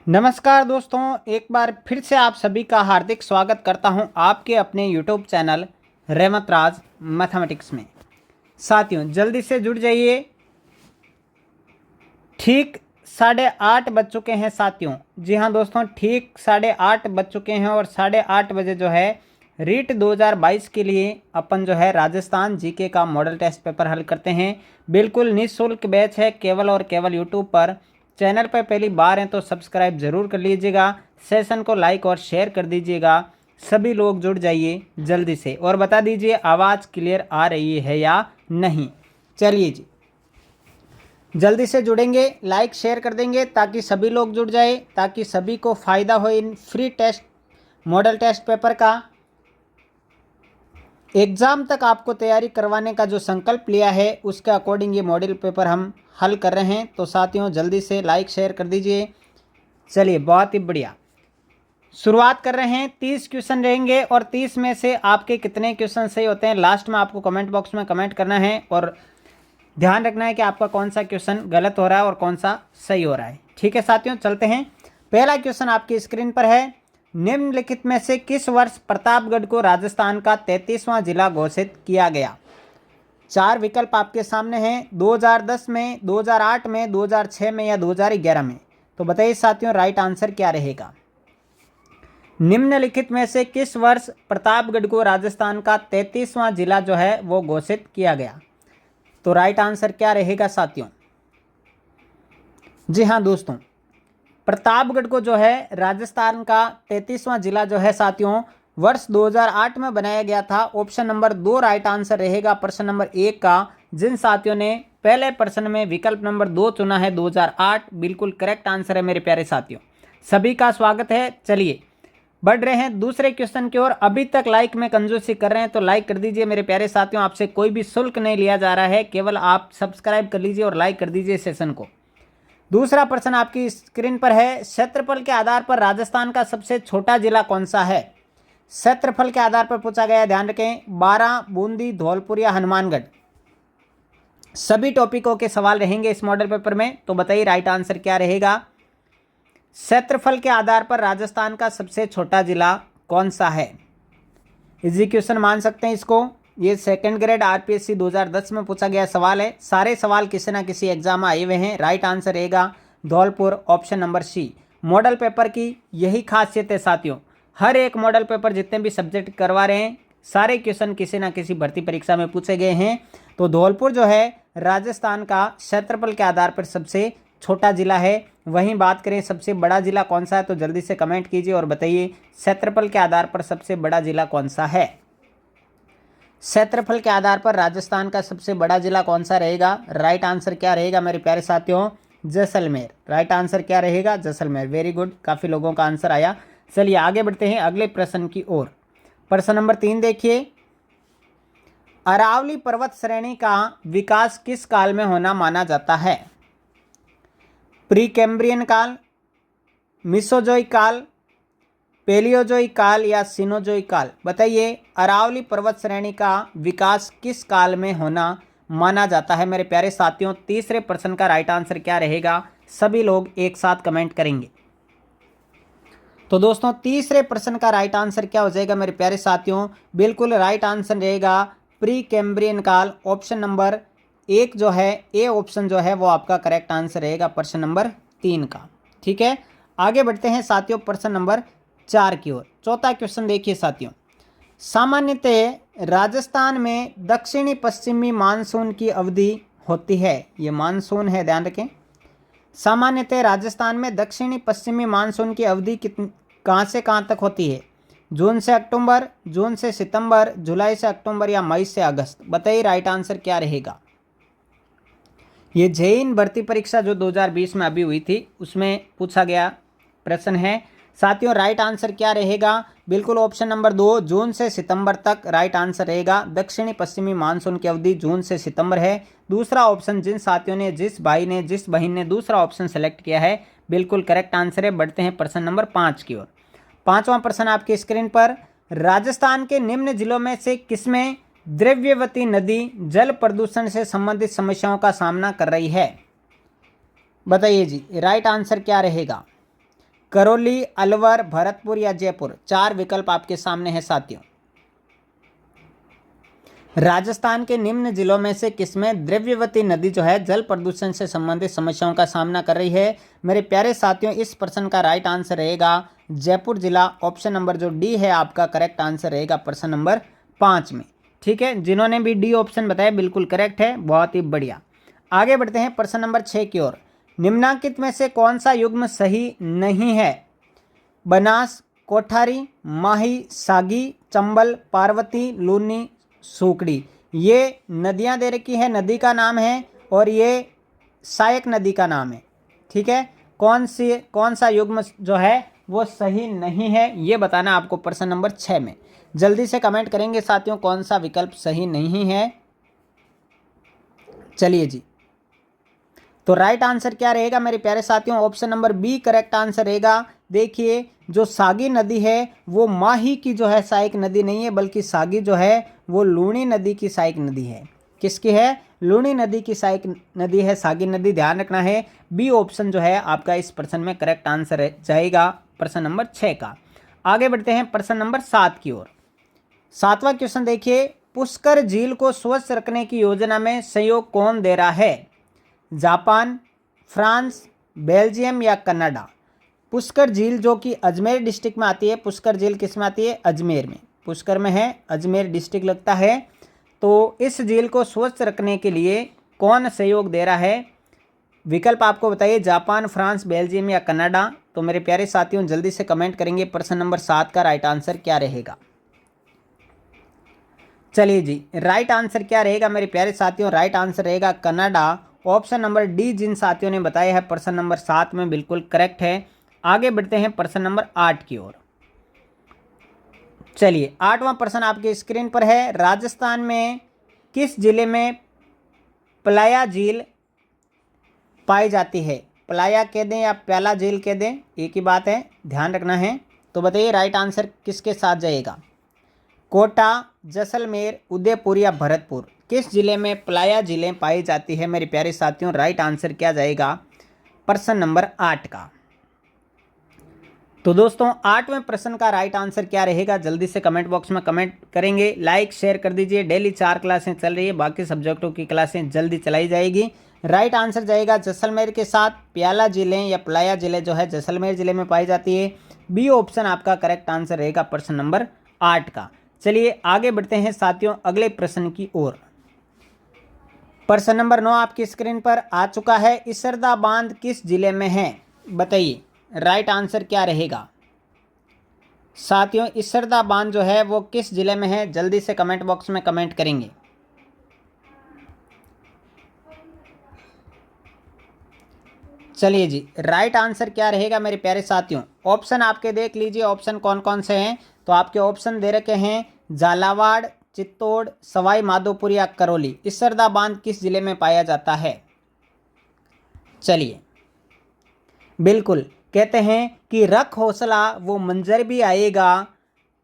नमस्कार दोस्तों, एक बार फिर से आप सभी का हार्दिक स्वागत करता हूं आपके अपने यूट्यूब चैनल रहमत राज मैथमेटिक्स में। साथियों, जल्दी से जुड़ जाइए। ठीक 8:30 बज चुके हैं साथियों। जी हाँ दोस्तों, ठीक 8:30 बज चुके हैं और 8:30 बजे जो है रीट 2022 के लिए अपन जो है राजस्थान जीके का मॉडल टेस्ट पेपर हल करते हैं। बिल्कुल निःशुल्क बैच है, केवल और केवल यूट्यूब पर। चैनल पर पहली बार हैं तो सब्सक्राइब जरूर कर लीजिएगा, सेशन को लाइक और शेयर कर दीजिएगा। सभी लोग जुड़ जाइए जल्दी से और बता दीजिए आवाज़ क्लियर आ रही है या नहीं। चलिए जी, जल्दी से जुड़ेंगे, लाइक शेयर कर देंगे ताकि सभी लोग जुड़ जाए, ताकि सभी को फ़ायदा हो इन free test model test paper का। एग्ज़ाम तक आपको तैयारी करवाने का जो संकल्प लिया है उसके अकॉर्डिंग ये मॉडल पेपर हम हल कर रहे हैं। तो साथियों जल्दी से लाइक शेयर कर दीजिए। चलिए, बहुत ही बढ़िया, शुरुआत कर रहे हैं। 30 क्वेश्चन रहेंगे और 30 में से आपके कितने क्वेश्चन सही होते हैं लास्ट में आपको कमेंट बॉक्स में कमेंट करना है और ध्यान रखना है कि आपका कौन सा क्वेश्चन गलत हो रहा है और कौन सा सही हो रहा है। ठीक है साथियों, चलते हैं। पहला क्वेश्चन आपकी स्क्रीन पर है। निम्नलिखित में से किस वर्ष प्रतापगढ़ को राजस्थान का 33वां जिला घोषित किया गया? 4 विकल्प आपके सामने हैं, 2010 में, 2008 में, 2006 में या 2011 में। तो बताइए साथियों, राइट आंसर क्या रहेगा? निम्नलिखित में से किस वर्ष प्रतापगढ़ को राजस्थान का 33वां जिला जो है वो घोषित किया गया? तो राइट आंसर क्या रहेगा साथियों? जी हाँ दोस्तों, प्रतापगढ़ को जो है राजस्थान का 33वां जिला जो है साथियों वर्ष 2008 में बनाया गया था। ऑप्शन नंबर 2 राइट आंसर रहेगा प्रश्न नंबर 1 का। जिन साथियों ने पहले प्रश्न में विकल्प नंबर 2 चुना है 2008, बिल्कुल करेक्ट आंसर है मेरे प्यारे साथियों। सभी का स्वागत है। चलिए बढ़ रहे हैं दूसरे क्वेश्चन की ओर। अभी तक लाइक में कंजूसी कर रहे हैं तो लाइक कर दीजिए मेरे प्यारे साथियों। आपसे कोई भी शुल्क नहीं लिया जा रहा है, केवल आप सब्सक्राइब कर लीजिए और लाइक कर दीजिए सेशन को। दूसरा प्रश्न आपकी स्क्रीन पर है। क्षेत्रफल के आधार पर राजस्थान का सबसे छोटा जिला कौन सा है? क्षेत्रफल के आधार पर पूछा गया है, ध्यान रखें। बारां, बूंदी, धौलपुर या हनुमानगढ़। सभी टॉपिकों के सवाल रहेंगे इस मॉडल पेपर में। तो बताइए राइट आंसर क्या रहेगा? क्षेत्रफल के आधार पर राजस्थान का सबसे छोटा जिला कौन सा है? इजी क्वेश्चन मान सकते हैं इसको। ये सेकंड ग्रेड आरपीएससी 2010 में पूछा गया सवाल है। सारे सवाल किसी ना किसी एग्जाम में आए हुए हैं। राइट आंसर रहेगा Dholpur, option number C. Model paper की यही खासियत है साथियों, हर एक मॉडल पेपर जितने भी सब्जेक्ट करवा रहे हैं सारे क्वेश्चन किसी ना किसी भर्ती परीक्षा में पूछे गए हैं। तो धौलपुर जो है राजस्थान का क्षेत्रफल के आधार पर सबसे छोटा जिला है। वहीं बात करें सबसे बड़ा जिला कौन सा है, तो जल्दी से कमेंट कीजिए और बताइए क्षेत्रफल के आधार पर सबसे बड़ा जिला कौन सा है? क्षेत्रफल के आधार पर राजस्थान का सबसे बड़ा जिला कौन सा रहेगा? राइट आंसर क्या रहेगा मेरे प्यारे साथियों? जैसलमेर। राइट आंसर क्या रहेगा? जैसलमेर। वेरी गुड, काफ़ी लोगों का आंसर आया। चलिए आगे बढ़ते हैं अगले प्रश्न की ओर। प्रश्न नंबर 3 देखिए। अरावली पर्वत श्रेणी का विकास किस काल में होना माना जाता है? प्री कैम्ब्रियन काल, मिसोजोइक काल, पेलियोजोइक काल या सिनोजोइक काल। बताइए अरावली पर्वत श्रेणी का विकास किस काल में होना माना जाता है मेरे प्यारे साथियों? तीसरे प्रश्न का राइट आंसर क्या रहेगा? सभी लोग एक साथ कमेंट करेंगे। तो दोस्तों तीसरे प्रश्न का राइट आंसर क्या हो जाएगा मेरे प्यारे साथियों? बिल्कुल राइट आंसर रहेगा प्री कैम्ब्रियन काल। ऑप्शन नंबर 1 जो है, ए ऑप्शन जो है वो आपका करेक्ट आंसर रहेगा प्रश्न नंबर 3 का। ठीक है, आगे बढ़ते हैं साथियों प्रश्न नंबर 4 की ओर। चौथा क्वेश्चन देखिए साथियों। सामान्यतः राजस्थान में दक्षिणी पश्चिमी मानसून की अवधि होती है, ये मानसून है ध्यान रखें। सामान्यतः राजस्थान में दक्षिणी पश्चिमी मानसून की अवधि कहाँ से कहाँ तक होती है? जून से अक्टूबर, जून से सितंबर, जुलाई से अक्टूबर या मई से अगस्त। बताइए राइट आंसर क्या रहेगा? ये जेईई भर्ती परीक्षा जो 2020 में अभी हुई थी उसमें पूछा गया प्रश्न है साथियों। राइट आंसर क्या रहेगा? बिल्कुल ऑप्शन नंबर 2 जून से सितंबर तक राइट आंसर रहेगा। दक्षिणी पश्चिमी मानसून की अवधि जून से सितंबर है। दूसरा ऑप्शन जिन साथियों ने, जिस भाई ने, जिस बहन ने दूसरा ऑप्शन सेलेक्ट किया है बिल्कुल करेक्ट आंसर है। बढ़ते हैं प्रश्न नंबर 5 की ओर। 5वां प्रश्न आपकी स्क्रीन पर। राजस्थान के निम्न जिलों में से किसमें द्रव्यवती नदी जल प्रदूषण से संबंधित समस्याओं का सामना कर रही है? बताइए जी राइट आंसर क्या रहेगा? करौली, अलवर, भरतपुर या जयपुर। 4 विकल्प आपके सामने है साथियों। राजस्थान के निम्न जिलों में से किसमें द्रव्यवती नदी जो है जल प्रदूषण से संबंधित समस्याओं का सामना कर रही है? मेरे प्यारे साथियों, इस प्रश्न का राइट आंसर रहेगा जयपुर जिला। ऑप्शन नंबर जो डी है आपका करेक्ट आंसर रहेगा प्रश्न नंबर 5 में। ठीक है, जिन्होंने भी डी ऑप्शन बताया बिल्कुल करेक्ट है, बहुत ही बढ़िया। आगे बढ़ते हैं प्रश्न नंबर 6 की ओर। निम्नांकित में से कौन सा युग्म सही नहीं है? बनास, कोठारी, माही, सागी, चंबल, पार्वती, लूनी, सूकड़ी। ये नदियां दे रखी है, नदी का नाम है और ये सहायक नदी का नाम है। ठीक है, कौन सा युग्म जो है वो सही नहीं है, ये बताना आपको प्रश्न नंबर 6 में। जल्दी से कमेंट करेंगे साथियों कौन सा विकल्प सही नहीं है। चलिए जी, तो राइट आंसर क्या रहेगा मेरे प्यारे साथियों? Option number B correct answer रहेगा। देखिए, जो सागी नदी है वो माही की जो है सहायक नदी नहीं है, बल्कि सागी जो है वो लूणी नदी की सहायक नदी है। किसकी है? लूणी नदी की सहायक नदी है सागी नदी, ध्यान रखना है। बी ऑप्शन जो है आपका इस प्रश्न में करेक्ट आंसर जाएगा प्रश्न नंबर 6 का। आगे बढ़ते हैं प्रश्न नंबर 7 की ओर। 7वां क्वेश्चन देखिए, पुष्कर झील को स्वच्छ रखने की योजना में सहयोग कौन दे रहा है? जापान, फ्रांस, बेल्जियम या कनाडा। पुष्कर झील जो कि अजमेर डिस्ट्रिक्ट में आती है। पुष्कर झील किस में आती है? अजमेर में। पुष्कर में है, अजमेर डिस्ट्रिक्ट लगता है। तो इस झील को स्वच्छ रखने के लिए कौन सहयोग दे रहा है? विकल्प आपको बताइए, जापान, फ्रांस, बेल्जियम या कनाडा। तो मेरे प्यारे साथियों जल्दी से कमेंट करेंगे प्रश्न नंबर 7 का राइट आंसर क्या रहेगा। चलिए जी, राइट आंसर क्या रहेगा मेरे प्यारे साथियों? राइट आंसर रहेगा कनाडा। ऑप्शन नंबर डी जिन साथियों ने बताया है प्रश्न नंबर 7 में बिल्कुल करेक्ट है। आगे बढ़ते हैं प्रश्न नंबर 8 की ओर। चलिए, 8वां प्रश्न आपके स्क्रीन पर है। राजस्थान में किस जिले में प्लाया झील पाई जाती है? प्लाया कह दें या प्याला झील कह दें, एक ही बात है, ध्यान रखना है। तो बताइए राइट आंसर किसके साथ जाएगा? कोटा, जैसलमेर, उदयपुर या भरतपुर। किस जिले में प्लाया झीलें पाई जाती है मेरे प्यारे साथियों? राइट आंसर क्या जाएगा प्रश्न नंबर 8 का? तो दोस्तों 8वें प्रश्न का राइट आंसर क्या रहेगा? जल्दी से कमेंट बॉक्स में कमेंट करेंगे, लाइक शेयर कर दीजिए। डेली 4 क्लासें चल रही है, बाकी सब्जेक्टों की क्लासें जल्दी चलाई जाएगी। राइट आंसर जाएगा जैसलमेर के साथ। प्याला जिले या प्लाया जिले जो है जैसलमेर जिले में पाई जाती है। बी ऑप्शन आपका करेक्ट आंसर रहेगा प्रश्न नंबर 8 का। चलिए आगे बढ़ते हैं साथियों अगले प्रश्न की ओर। प्रश्न नंबर 9 आपकी स्क्रीन पर आ चुका है। इसरदा बांध किस जिले में है? बताइए राइट आंसर क्या रहेगा साथियों? इसरदा बांध जो है वो किस जिले में है? जल्दी से कमेंट बॉक्स में कमेंट करेंगे। चलिए जी, राइट आंसर क्या रहेगा मेरे प्यारे साथियों? ऑप्शन आपके देख लीजिए, ऑप्शन कौन कौन से हैं। तो आपके ऑप्शन दे रखे हैं झालावाड़, चित्तौड़, सवाई माधोपुर या करौली। इसरदा बांध किस जिले में पाया जाता है? चलिए, बिल्कुल कहते हैं कि रख हौसला वो मंजर भी आएगा,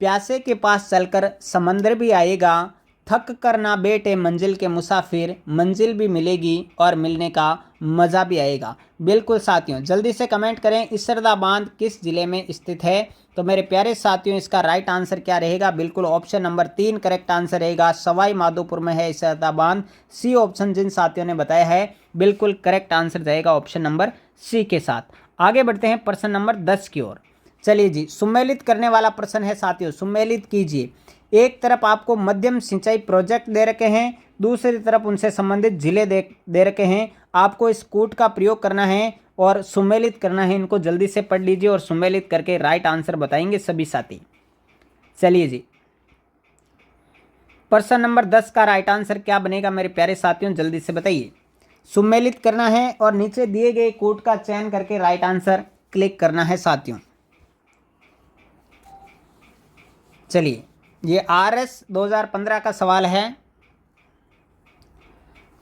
प्यासे के पास चलकर समंदर भी आएगा, थक कर ना बैठे मंजिल के मुसाफिर, मंजिल भी मिलेगी और मिलने का मज़ा भी आएगा। बिल्कुल साथियों जल्दी से कमेंट करें इसरदा बांध किस जिले में स्थित है। तो मेरे प्यारे साथियों इसका राइट आंसर क्या रहेगा? बिल्कुल ऑप्शन नंबर 3 करेक्ट आंसर रहेगा। सवाई माधोपुर में है इसरदा बांध। सी ऑप्शन जिन साथियों ने बताया है बिल्कुल करेक्ट आंसर जाएगा ऑप्शन नंबर सी के साथ। आगे बढ़ते हैं प्रश्न नंबर 10 की ओर। चलिए जी, सुमेलित करने वाला प्रश्न है साथियों, सुमेलित कीजिए। एक तरफ आपको मध्यम सिंचाई प्रोजेक्ट दे रखे हैं, दूसरी तरफ उनसे संबंधित जिले दे रखे हैं। आपको इस कूट का प्रयोग करना है और सुमेलित करना है। इनको जल्दी से पढ़ लीजिए और सुमेलित करके राइट आंसर बताएंगे सभी साथी। चलिए जी, प्रश्न नंबर 10 का राइट आंसर क्या बनेगा मेरे प्यारे साथियों? जल्दी से बताइए। सुमेलित करना है और नीचे दिए गए कोड का चयन करके राइट आंसर क्लिक करना है साथियों। चलिए, ये RS 2015 का सवाल है।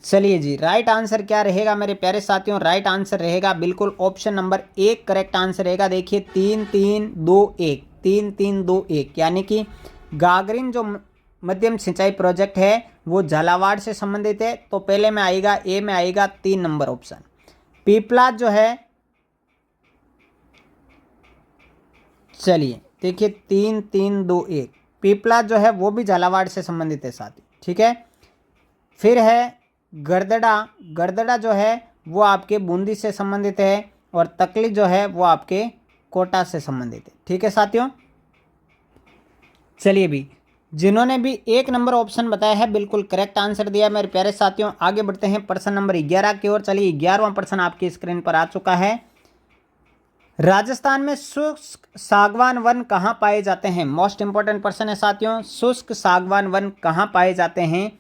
चलिए जी, राइट आंसर क्या रहेगा मेरे प्यारे साथियों? राइट आंसर रहेगा बिल्कुल ऑप्शन नंबर 1 करेक्ट आंसर रहेगा। देखिए 3-3-2-1, 3-3-2-1 यानी कि गागरिन जो मध्यम सिंचाई प्रोजेक्ट है वो झालावाड़ से संबंधित है। तो पहले में आएगा ए में आएगा 3 नंबर ऑप्शन। पीपलाद जो है चलिए देखिए 3 3 2 1 पीपला जो है वो भी झालावाड़ से संबंधित है साथी, ठीक है। फिर है गरदड़ा, गरदड़ा जो है वो आपके बूंदी से संबंधित है और तकली जो है वो आपके कोटा से संबंधित है, ठीक है साथियों। चलिए भी जिन्होंने भी 1 नंबर ऑप्शन बताया है बिल्कुल करेक्ट आंसर दिया मेरे प्यारे साथियों। आगे बढ़ते हैं प्रश्न नंबर 11 की ओर। चलिए 11वां प्रश्न आपकी स्क्रीन पर आ चुका है। राजस्थान में शुष्क सागवान वन कहाँ पाए जाते हैं? मोस्ट इंपॉर्टेंट प्रश्न है साथियों। शुष्क सागवान वन कहाँ पाए जाते हैं?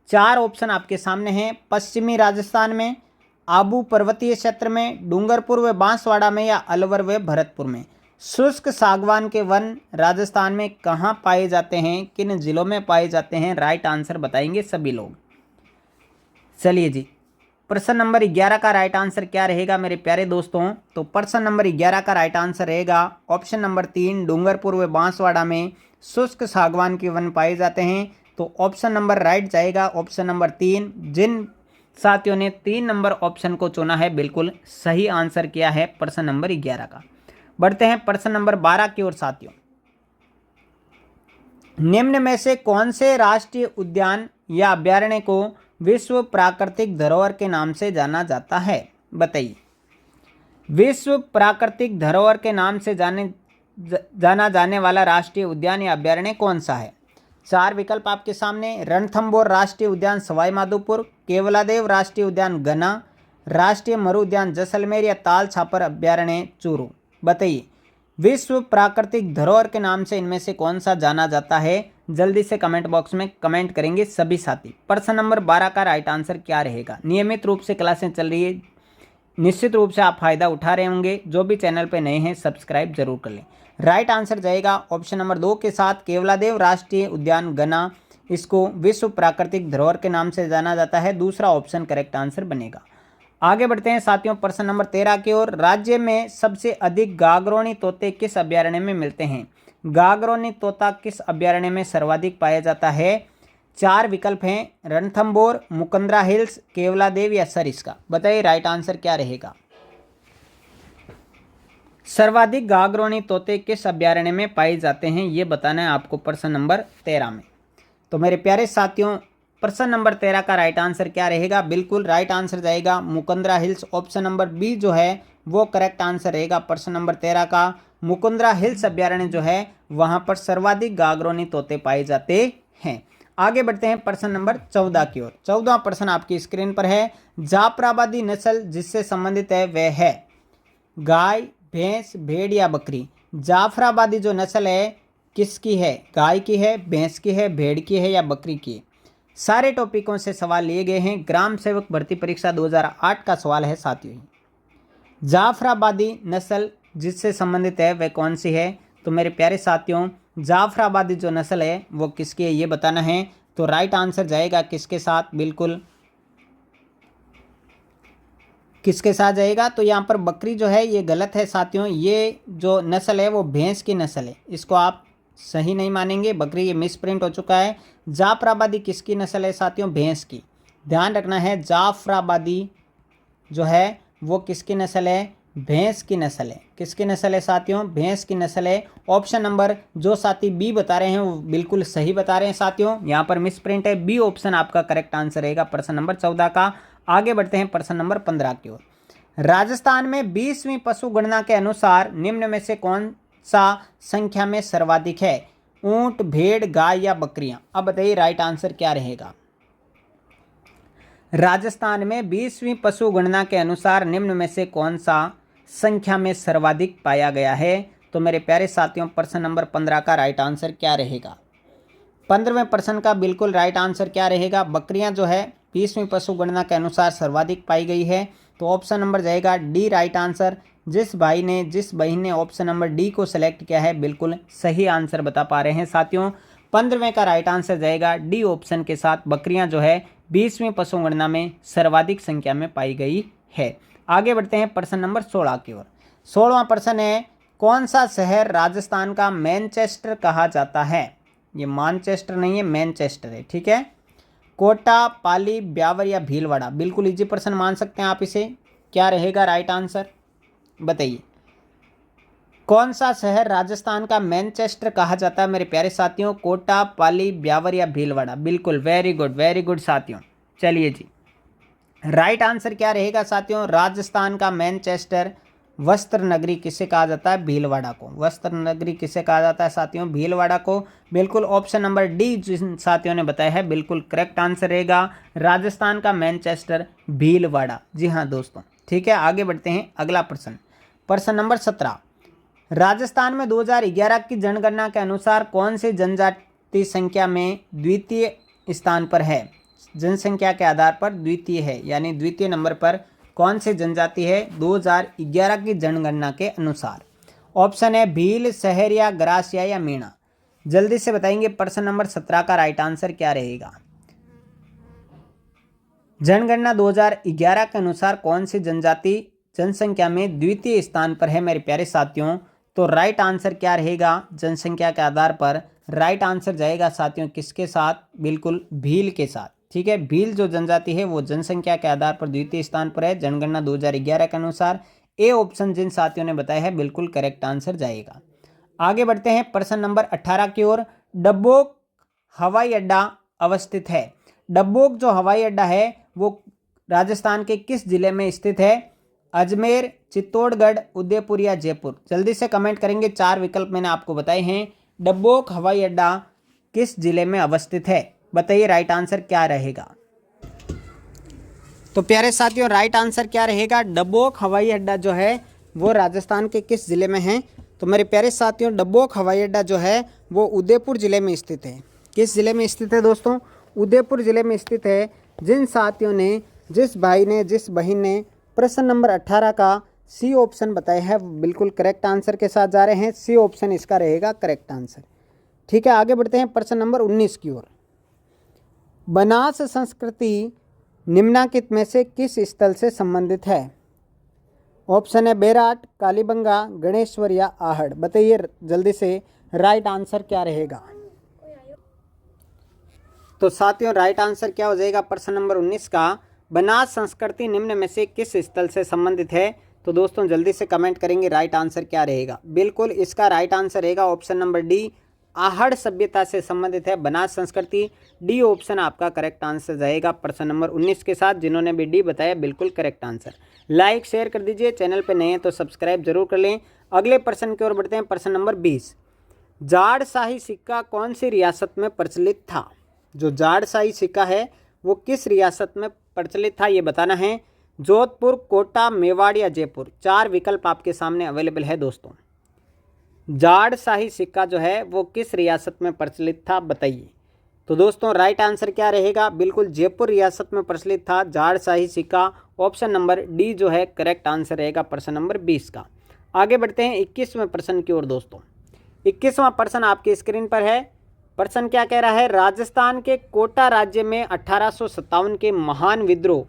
4 ऑप्शन आपके सामने हैं। पश्चिमी राजस्थान में, आबू पर्वतीय क्षेत्र में, डूंगरपुर व बांसवाड़ा में या अलवर व भरतपुर में। शुष्क सागवान के वन राजस्थान में कहाँ पाए जाते हैं, किन जिलों में पाए जाते हैं? राइट आंसर बताएंगे सभी लोग। चलिए जी प्रश्न नंबर 11 का राइट आंसर क्या रहेगा मेरे प्यारे दोस्तों? तो प्रश्न नंबर 11 का राइट आंसर रहेगा ऑप्शन नंबर 3, डूंगरपुर व बांसवाड़ा में शुष्क सागवान के वन पाए जाते हैं। तो ऑप्शन नंबर राइट जाएगा ऑप्शन नंबर 3। जिन साथियों ने 3 नंबर ऑप्शन को चुना है बिल्कुल सही आंसर किया है प्रश्न नंबर 11 का। बढ़ते हैं प्रश्न नंबर 12 की ओर साथियों। निम्न में से कौन से राष्ट्रीय उद्यान या अभ्यारण्य को विश्व प्राकृतिक धरोहर के नाम से जाना जाता है? बताइए। विश्व प्राकृतिक धरोहर के नाम से जाना जाने वाला राष्ट्रीय उद्यान या अभ्यारण्य कौन सा है? 4 विकल्प आपके सामने। रणथंबोर राष्ट्रीय उद्यान सवाई माधोपुर, केवलादेव राष्ट्रीय उद्यान गन्ना, राष्ट्रीय मरु उद्यान जैसलमेर या ताल छापर अभ्यारण्य चूरू। बताइए विश्व प्राकृतिक धरोहर के नाम से इनमें से कौन सा जाना जाता है? जल्दी से कमेंट बॉक्स में कमेंट करेंगे सभी साथी। प्रश्न नंबर 12 का राइट आंसर क्या रहेगा? नियमित रूप से क्लासें चल रही है, निश्चित रूप से आप फायदा उठा रहे होंगे। जो भी चैनल पे नए हैं सब्सक्राइब जरूर कर लें। राइट आंसर जाएगा ऑप्शन नंबर 2 के साथ केवलादेव राष्ट्रीय उद्यान गन्ना, इसको विश्व प्राकृतिक धरोहर के नाम से जाना जाता है। दूसरा ऑप्शन करेक्ट आंसर बनेगा। आगे बढ़ते हैं साथियों प्रश्न नंबर 13 की ओर। राज्य में सबसे अधिक गागरोनी तोते किस अभ्यारण्य में मिलते हैं? गागरोनी तोता किस अभ्यारण्य में सर्वाधिक पाया जाता है? 4 विकल्प हैं। रणथंबोर, मुकंदरा हिल्स, केवलादेव या सरिस्का। बताइए राइट आंसर क्या रहेगा? सर्वाधिक गागरोनी तोते किस अभ्यारण्य में पाए जाते हैं ये बताना है आपको प्रश्न नंबर 13 में। तो मेरे प्यारे साथियों प्रश्न नंबर 13 का राइट आंसर क्या रहेगा? बिल्कुल राइट आंसर जाएगा Mukundra hills. Option number B जो है वो करेक्ट आंसर रहेगा प्रश्न नंबर 13 का। मुकुंदरा हिल्स अभ्यारण्य जो है वहां पर सर्वाधिक गागरोनी तोते पाए जाते हैं। आगे बढ़ते हैं प्रश्न नंबर 14 की ओर। 14वां प्रश्न आपकी स्क्रीन पर है। जाफराबादी नस्ल जिससे संबंधित है वह है गाय, भैंस, भेड़ या बकरी। जाफराबादी जो नस्ल है किसकी है? गाय की है, भैंस की है, भेड़ की है या बकरी की है? सारे टॉपिकों से सवाल लिए गए हैं। ग्राम सेवक भर्ती परीक्षा 2008 का सवाल है साथियों। जाफराबादी नस्ल जिससे संबंधित है वह कौन सी है? तो मेरे प्यारे साथियों जाफराबादी जो नस्ल है वो किसकी है ये बताना है। तो राइट आंसर जाएगा किसके साथ? बिल्कुल किसके साथ जाएगा? तो यहाँ पर बकरी जो है ये गलत है साथियों। ये जो नस्ल है वो भैंस की नस्ल है, इसको आप सही नहीं मानेंगे। बकरी ये मिसप्रिंट हो चुका है। जाफराबादी किसकी नस्ल है साथियों? भैंस की। ध्यान रखना है जाफराबादी जो है वो किसकी नस्ल है? भैंस की नस्ल है। किसकी नस्ल है साथियों? भैंस की नस्ल है। ऑप्शन नंबर जो साथी बी बता रहे हैं वो बिल्कुल सही बता रहे हैं साथियों। यहाँ पर मिसप्रिंट है, बी ऑप्शन आपका करेक्ट आंसर रहेगा प्रश्न नंबर 14 का। आगे बढ़ते हैं प्रश्न नंबर 15 की ओर। राजस्थान में 20वीं पशु गणना के अनुसार निम्न में से कौन सा संख्या में सर्वाधिक है? ऊंट, भेड़, गाय या बकरियां। अब बताइए राइट आंसर क्या रहेगा? राजस्थान में 20वीं पशु गणना के अनुसार निम्न में से कौन सा संख्या में सर्वाधिक पाया गया है? तो मेरे प्यारे साथियों प्रश्न नंबर 15 का राइट आंसर क्या रहेगा? 15वें प्रश्न का बिल्कुल राइट आंसर क्या रहेगा? बकरियां जो है 20वीं पशु गणना के अनुसार सर्वाधिक पाई गई है। तो ऑप्शन नंबर जाएगा डी राइट आंसर। जिस बहन ने ऑप्शन नंबर डी को सिलेक्ट किया है बिल्कुल सही आंसर बता पा रहे हैं साथियों। 15वें का राइट आंसर जाएगा डी ऑप्शन के साथ। बकरियां जो है 20वीं पशु गणना में सर्वाधिक संख्या में पाई गई है। आगे बढ़ते हैं प्रश्न नंबर 16 की ओर। 16वां प्रश्न है कौन सा शहर राजस्थान का मैनचेस्टर कहा जाता है? ये मानचेस्टर नहीं है, मैनचेस्टर है, ठीक है। कोटा, पाली, ब्यावर या भीलवाड़ा। बिल्कुल इजी प्रश्न मान सकते हैं आप इसे। क्या रहेगा राइट आंसर? बताइए। कौन सा शहर राजस्थान का मैनचेस्टर कहा जाता है मेरे प्यारे साथियों? कोटा, पाली, ब्यावर या भीलवाड़ा? बिल्कुल, वेरी गुड साथियों। चलिए जी, राइट आंसर क्या रहेगा साथियों? राजस्थान का मैनचेस्टर वस्त्र नगरी किसे कहा जाता है? भीलवाड़ा को। वस्त्र नगरी किसे कहा जाता है साथियों? भीलवाड़ा को। बिल्कुल, ऑप्शन नंबर डी जिन साथियों ने बताया है बिल्कुल करेक्ट आंसर रहेगा। राजस्थान का मैनचेस्टर भीलवाड़ा। जी हाँ दोस्तों, ठीक है, आगे बढ़ते हैं। अगला प्रश्न, प्रश्न नंबर 17। राजस्थान में 2011 की जनगणना के अनुसार कौन सी जनजाति संख्या में द्वितीय स्थान पर है? जनसंख्या के आधार पर द्वितीय है, यानी द्वितीय नंबर पर कौन सी जनजाति है 2011 की जनगणना के अनुसार? ऑप्शन है भील, सहरिया, ग्रासिया या मीणा। जल्दी से बताएंगे प्रश्न नंबर 17 का राइट आंसर क्या रहेगा। जनगणना 2011 के अनुसार कौन सी जनजाति जनसंख्या में द्वितीय स्थान पर है मेरे प्यारे साथियों? तो राइट आंसर क्या रहेगा जनसंख्या के आधार पर? राइट आंसर जाएगा साथियों किसके साथ? बिल्कुल भील के साथ। ठीक है, भील जो जनजाति है वो जनसंख्या के आधार पर द्वितीय स्थान पर है जनगणना 2011 के अनुसार। ए ऑप्शन जिन साथियों ने बताया है बिल्कुल करेक्ट आंसर जाएगा। आगे बढ़ते हैं प्रश्न नंबर 18 की ओर। डब्बोक हवाई अड्डा अवस्थित है। डब्बोक जो हवाई अड्डा है वो राजस्थान के किस जिले में स्थित है? अजमेर, चित्तौड़गढ़, उदयपुर या जयपुर? जल्दी से कमेंट करेंगे। 4 विकल्प मैंने आपको बताए हैं। डब्बोक हवाई अड्डा किस जिले में अवस्थित है? बताइए राइट आंसर क्या रहेगा। तो प्यारे साथियों, राइट आंसर क्या रहेगा? डब्बोक हवाई अड्डा जो है वो राजस्थान के किस जिले में है? तो मेरे प्यारे साथियों, डब्बोक हवाई अड्डा जो है वो उदयपुर जिले में स्थित है। किस जिले में स्थित है दोस्तों? उदयपुर जिले में स्थित है। जिन साथियों ने, जिस भाई ने, जिस बहन ने प्रश्न नंबर 18 का सी ऑप्शन बताया है बिल्कुल करेक्ट आंसर के साथ जा रहे हैं। सी ऑप्शन इसका रहेगा करेक्ट आंसर। ठीक है, आगे बढ़ते हैं प्रश्न नंबर 19 की ओर। बनास संस्कृति निम्नलिखित में से किस स्थल से संबंधित है? ऑप्शन है बेराट, कालीबंगा, गणेश्वर या आहड़? बताइए जल्दी से राइट आंसर क्या रहेगा। तो साथियों, राइट आंसर क्या हो जाएगा प्रश्न नंबर 19 का? बनास संस्कृति निम्न में से किस स्थल से संबंधित है? तो दोस्तों जल्दी से कमेंट करेंगे राइट आंसर क्या रहेगा। बिल्कुल, इसका राइट आंसर रहेगा ऑप्शन नंबर डी, आहड़ सभ्यता से संबंधित है बनास संस्कृति। डी ऑप्शन आपका करेक्ट आंसर जाएगा प्रश्न नंबर 19 के साथ। जिन्होंने भी डी बताया बिल्कुल करेक्ट आंसर। लाइक शेयर कर दीजिए, चैनल पे नए हैं तो सब्सक्राइब जरूर कर लें। अगले प्रश्न की ओर बढ़ते हैं। प्रश्न नंबर 20। जाड़शाही सिक्का कौन सी रियासत में प्रचलित था? जो जाड़शाही सिक्का है वो किस रियासत में प्रचलित था ये बताना है। जोधपुर, कोटा, मेवाड़ या जयपुर? 4 विकल्प आपके सामने अवेलेबल है दोस्तों। जाड़शाही सिक्का जो है वो किस रियासत में प्रचलित था बताइए। तो दोस्तों राइट आंसर क्या रहेगा? बिल्कुल जयपुर रियासत में प्रचलित था जाड़शाही सिक्का। ऑप्शन नंबर डी जो है करेक्ट आंसर रहेगा प्रश्न नंबर 20 का। आगे बढ़ते हैं 21वें प्रश्न की ओर दोस्तों। 21वां प्रश्न आपके स्क्रीन पर है। प्रश्न क्या कह रहा है? राजस्थान के कोटा राज्य में 1857 के महान विद्रोह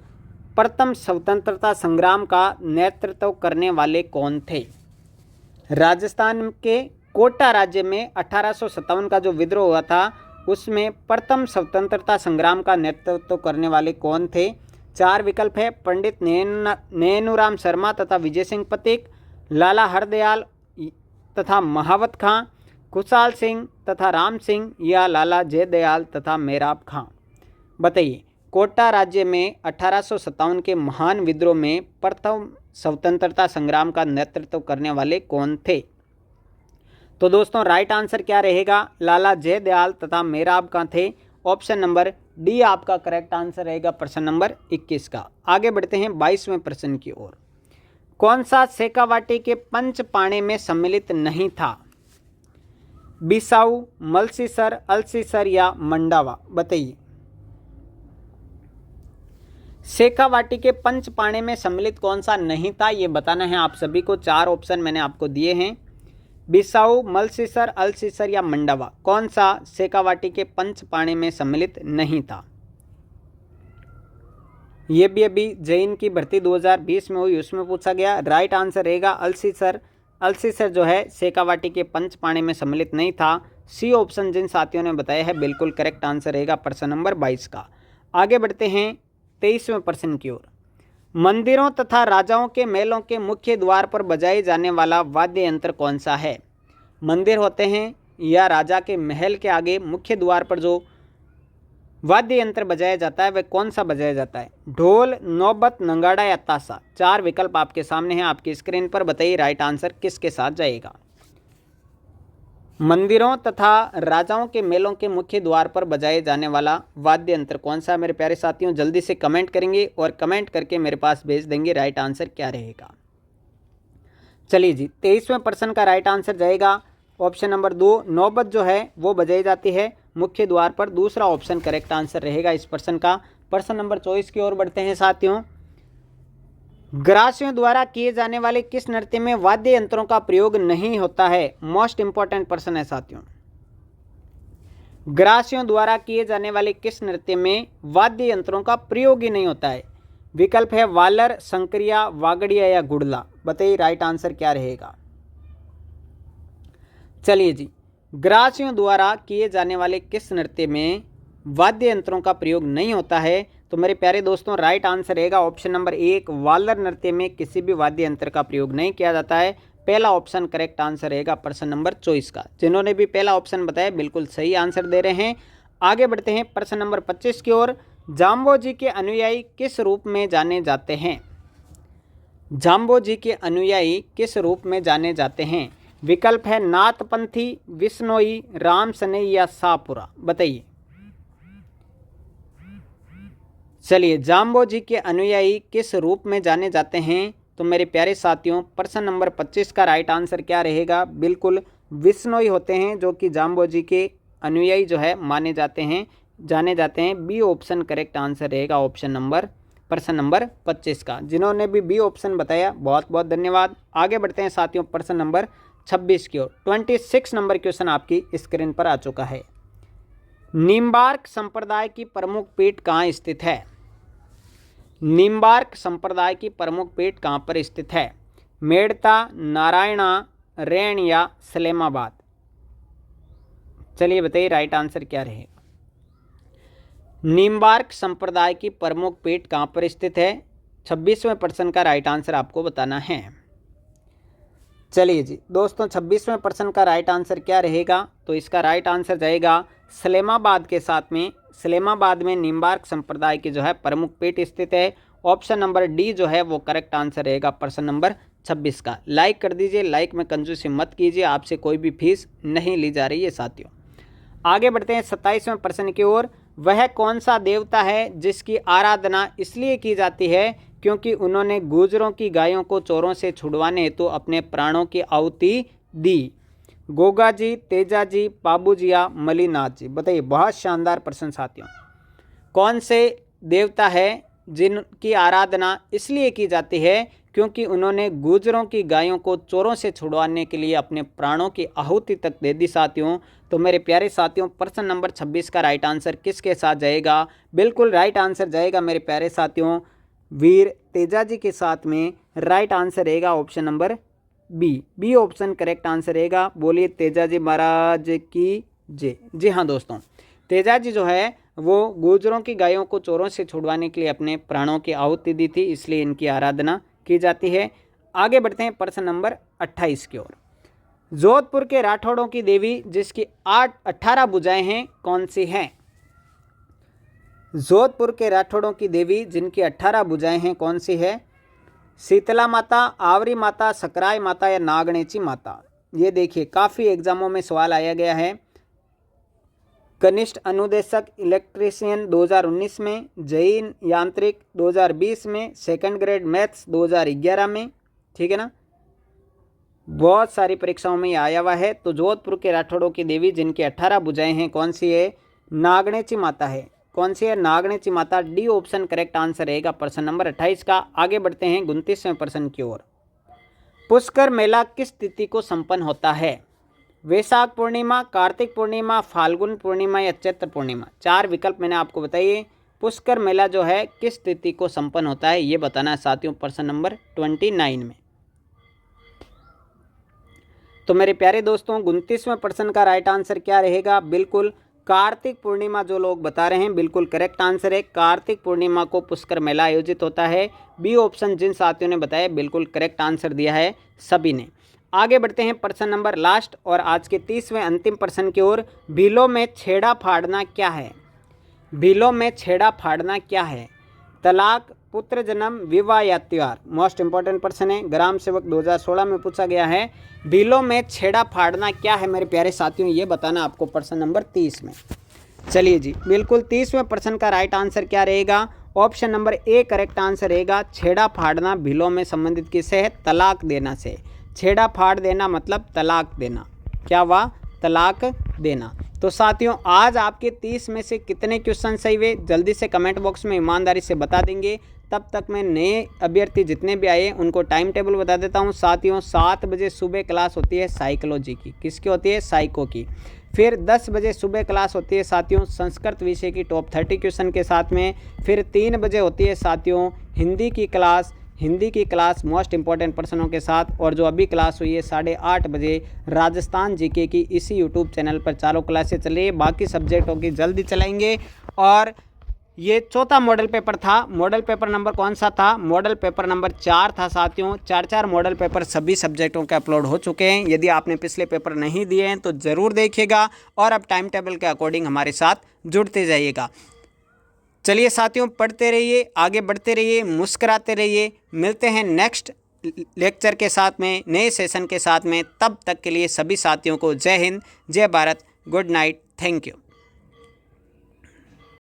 प्रथम स्वतंत्रता संग्राम का नेतृत्व करने वाले कौन थे? राजस्थान के कोटा राज्य में 1857 का जो विद्रोह हुआ था उसमें प्रथम स्वतंत्रता संग्राम का नेतृत्व करने वाले कौन थे? 4 विकल्प है। पंडित नैनूराम शर्मा तथा विजय सिंह पथिक, लाला हरदयाल तथा महावत खां, खुशहाल सिंह तथा राम सिंह या लाला जयदयाल तथा मेराब खां? बताइए, कोटा राज्य में 1857 के महान विद्रोह में प्रथम स्वतंत्रता संग्राम का नेतृत्व करने वाले कौन थे? तो दोस्तों राइट आंसर क्या रहेगा? लाला जयदयाल तथा मेराब खां थे। ऑप्शन नंबर डी आपका करेक्ट आंसर रहेगा प्रश्न नंबर 21 का। आगे बढ़ते हैं 22वें प्रश्न की ओर। कौन सा शेखावाटी के पंचपाणे में सम्मिलित नहीं था? बिसाऊ, मलसीसर, अल्सीसर या मंडावा? बताइए। शेखावाटी के पंचपाणे में सम्मिलित कौन सा नहीं था ये बताना है आप सभी को। 4 ऑप्शन मैंने आपको दिए हैं। बिसाऊ, मलसीसर, अल्सीसर या मंडावा? कौन सा शेखावाटी के पंचपाणे में सम्मिलित नहीं था? ये भी अभी जैन की भर्ती 2020 में हुई उसमें पूछा गया। राइट आंसर रहेगा अल्सीसर। अल्सीसर जो है शेखावाटी के पंचपाणे में सम्मिलित नहीं था। सी ऑप्शन जिन साथियों ने बताया है बिल्कुल करेक्ट आंसर रहेगा प्रश्न नंबर 22 का। आगे बढ़ते हैं 23वें प्रश्न की ओर। मंदिरों तथा राजाओं के महलों के मुख्य द्वार पर बजाए जाने वाला वाद्य यंत्र कौन सा है? मंदिर होते हैं या राजा के महल के आगे मुख्य द्वार पर जो वाद्य यंत्र बजाया जाता है वह कौन सा बजाया जाता है? ढोल, नौबत, नगाड़ा या ताशा। 4 विकल्प आपके सामने हैं, आपकी स्क्रीन पर। बताइए राइट आंसर किसके साथ जाएगा? मंदिरों तथा राजाओं के मेलों के मुख्य द्वार पर बजाए जाने वाला वाद्य यंत्र कौन सा? मेरे प्यारे साथियों जल्दी से कमेंट करेंगे और कमेंट करके मेरे पास भेज देंगे राइट आंसर क्या रहेगा। चलिए जी, 23वें प्रश्न का राइट आंसर जाएगा ऑप्शन नंबर 2, नौबत जो है वो बजाई जाती है मुख्य द्वार पर। दूसरा ऑप्शन करेक्ट आंसर रहेगा इस प्रश्न का। प्रश्न नंबर 24 की ओर बढ़ते हैं साथियों। ग्रासियों द्वारा किए जाने वाले किस नृत्य में वाद्य यंत्रों का प्रयोग नहीं होता है? मोस्ट इंपॉर्टेंट प्रश्न है साथियों। ग्रासियों द्वारा किए जाने वाले किस नृत्य में वाद्य यंत्रों का प्रयोग ही नहीं होता है? विकल्प है वालर, संकरिया, वागड़िया या गुड़ला। बताइए राइट आंसर क्या रहेगा? चलिए जी, ग्रासियों द्वारा किए जाने वाले किस नृत्य में वाद्य यंत्रों का प्रयोग नहीं होता है? तो मेरे प्यारे दोस्तों राइट आंसर रहेगा ऑप्शन नंबर 1, वालर नृत्य में किसी भी वाद्य यंत्र का प्रयोग नहीं किया जाता है। पहला ऑप्शन करेक्ट आंसर रहेगा प्रश्न नंबर 24 का। जिन्होंने भी पहला ऑप्शन बताया बिल्कुल सही आंसर दे रहे हैं। आगे बढ़ते हैं प्रश्न नंबर 25 की ओर। जाम्बोजी के अनुयायी किस रूप में जाने जाते हैं? जाम्बोजी के अनुयायी किस रूप में जाने जाते हैं? विकल्प है नाथपंथी, विश्नोई, राम सनई या शाहपुरा। बताइए। चलिए, जाम्बोजी के अनुयायी किस रूप में जाने जाते हैं? तो मेरे प्यारे साथियों प्रश्न नंबर 25 का राइट आंसर क्या रहेगा? बिल्कुल विश्नोई होते हैं जो कि जाम्बोजी के अनुयायी जो है माने जाते हैं, जाने जाते हैं। बी ऑप्शन करेक्ट आंसर रहेगा ऑप्शन नंबर प्रश्न नंबर 25 का। जिन्होंने भी बी ऑप्शन बताया बहुत बहुत धन्यवाद। आगे बढ़ते हैं साथियों प्रश्न नंबर 26 की ओर। 26 नंबर क्वेश्चन आपकी स्क्रीन पर आ चुका है। निम्बार्क संप्रदाय की प्रमुख पीठ कहाँ स्थित है? निम्बार्क संप्रदाय की प्रमुख पीठ कहाँ पर स्थित है? मेड़ता, नारायणा, रैन या सलेमाबाद। चलिए बताइए राइट आंसर क्या रहेगा? निम्बार्क संप्रदाय की प्रमुख पीठ कहाँ पर स्थित है? 26वें प्रश्न का राइट आंसर आपको बताना है। चलिए जी दोस्तों, 26वें प्रश्न का राइट आंसर क्या रहेगा? तो इसका राइट आंसर जाएगा सलेमाबाद के साथ में। सलेमाबाद में निम्बार्क संप्रदाय की जो है प्रमुख पीठ स्थित है। ऑप्शन नंबर डी जो है वो करेक्ट आंसर रहेगा प्रश्न नंबर 26 का। लाइक कर दीजिए, लाइक में कंजूसी मत कीजिए, आपसे कोई भी फीस नहीं ली जा रही है साथियों। आगे बढ़ते हैं 27वें प्रश्न की ओर। वह कौन सा देवता है जिसकी आराधना इसलिए की जाती है क्योंकि उन्होंने गुर्जरों की गायों को चोरों से छुड़वाने हेतु तो अपने प्राणों की आहुति दी? गोगा जी, तेजा जी, पाबू जी या मलिनाथ जी। बताइए, बहुत शानदार प्रश्न साथियों। कौन से देवता है जिनकी आराधना इसलिए की जाती है क्योंकि उन्होंने गुर्जरों की गायों को चोरों से छुड़वाने के लिए अपने प्राणों की आहुति तक दे दी साथियों? तो मेरे प्यारे साथियों प्रश्न नंबर 26 का राइट आंसर किसके साथ जाएगा? बिल्कुल राइट आंसर जाएगा मेरे प्यारे साथियों वीर तेजा जी के साथ में। राइट आंसर रहेगा option number B option correct answer रहेगा। बोलिए तेजा जी महाराज की जय। जी हाँ दोस्तों, तेजा जी जो है वो गुर्जरों की गायों को चोरों से छुड़वाने के लिए अपने प्राणों की आहुति दी थी, इसलिए इनकी आराधना की जाती है। आगे बढ़ते हैं प्रश्न नंबर 28 की ओर। जोधपुर के राठौड़ों की देवी जिसकी 18 भुजाएं हैं कौन सी हैं? जोधपुर के राठौड़ों की देवी जिनकी 18 भुजाएं हैं कौन सी है? शीतला माता, आवरी माता, सकराय माता या नागणेची माता। ये देखिए काफ़ी एग्जामों में सवाल आया गया है। कनिष्ठ अनुदेशक इलेक्ट्रीशियन 2019 में, जैन यांत्रिक 2020 में, सेकंड ग्रेड मैथ्स 2011 में, ठीक है ना। बहुत सारी परीक्षाओं में ये आया हुआ है। तो जोधपुर के राठौड़ों की देवी जिनकी 18 भुजाएं हैं कौन सी है? नागणेची माता है। कौन सी है? नागणेची माता। डी ऑप्शन करेक्ट आंसर रहेगा प्रश्न नंबर 28 का। आगे बढ़ते हैं 29वें प्रश्न की ओर। पुष्कर मेला किस तिथि को संपन्न होता है? वैशाख पूर्णिमा, कार्तिक पूर्णिमा, फाल्गुन पूर्णिमा या चैत्र पूर्णिमा। 4 विकल्प मैंने आपको बताइए। पुष्कर मेला जो है किस तिथि को संपन्न होता है ये बताना है साथियों प्रश्न नंबर 29 में। तो मेरे प्यारे दोस्तों 29वें प्रश्न का राइट आंसर क्या रहेगा? बिल्कुल कार्तिक पूर्णिमा जो लोग बता रहे हैं बिल्कुल करेक्ट आंसर है। कार्तिक पूर्णिमा को पुष्कर मेला आयोजित होता है। बी ऑप्शन जिन साथियों ने बताया बिल्कुल करेक्ट आंसर दिया है सभी ने। आगे बढ़ते हैं प्रश्न नंबर लास्ट और आज के 30वें अंतिम प्रश्न की ओर। भीलों में छेड़ा फाड़ना क्या है? भीलों में छेड़ा फाड़ना क्या है? तलाक, पुत्र जन्म, विवाह या त्योहार? मोस्ट इंपॉर्टेंट प्रश्न है, ग्राम सेवक 2016 में पूछा गया है। भीलों में छेड़ा फाड़ना क्या है मेरे प्यारे साथियों, ये बताना आपको प्रश्न नंबर 30 में। चलिए जी, बिल्कुल 30वें प्रश्न का राइट आंसर क्या रहेगा? Option number A correct answer रहेगा। छेड़ा फाड़ना भीलों में संबंधित किससे है? तलाक देना से। छेड़ा फाड़ देना मतलब तलाक देना। क्या हुआ? तलाक देना। तो साथियों आज आपके 30 में से कितने क्वेश्चन सही हुए जल्दी से कमेंट बॉक्स में ईमानदारी से बता देंगे। तब तक मैं नए अभ्यर्थी जितने भी आए उनको टाइम टेबल बता देता हूं। साथियों 7 बजे सुबह क्लास होती है साइकोलॉजी की। किसकी होती है? साइको की। फिर 10 बजे सुबह क्लास होती है साथियों संस्कृत विषय की टॉप 30 क्वेश्चन के साथ में। फिर 3 बजे होती है साथियों हिंदी की क्लास। हिंदी की क्लास मोस्ट इंपॉर्टेंट प्रश्नों के साथ। और जो अभी क्लास हुई है 8:30 बजे राजस्थान जीके की इसी यूट्यूब चैनल पर चारों क्लासें चल रही है। बाकी सब्जेक्टों की जल्दी चलाएंगे। और ये चौथा मॉडल पेपर था। मॉडल पेपर नंबर कौन सा था? मॉडल पेपर नंबर 4 था साथियों। 4 मॉडल पेपर सभी सब्जेक्टों के अपलोड हो चुके हैं। यदि आपने पिछले पेपर नहीं दिए हैं तो ज़रूर देखिएगा और अब टाइम टेबल के अकॉर्डिंग हमारे साथ जुड़ते जाइएगा। चलिए साथियों, पढ़ते रहिए, आगे बढ़ते रहिए, मुस्कुराते रहिए। मिलते हैं नेक्स्ट लेक्चर के साथ में, नए सेशन के साथ में। तब तक के लिए सभी साथियों को जय हिंद, जय Bharat, good night, thank you.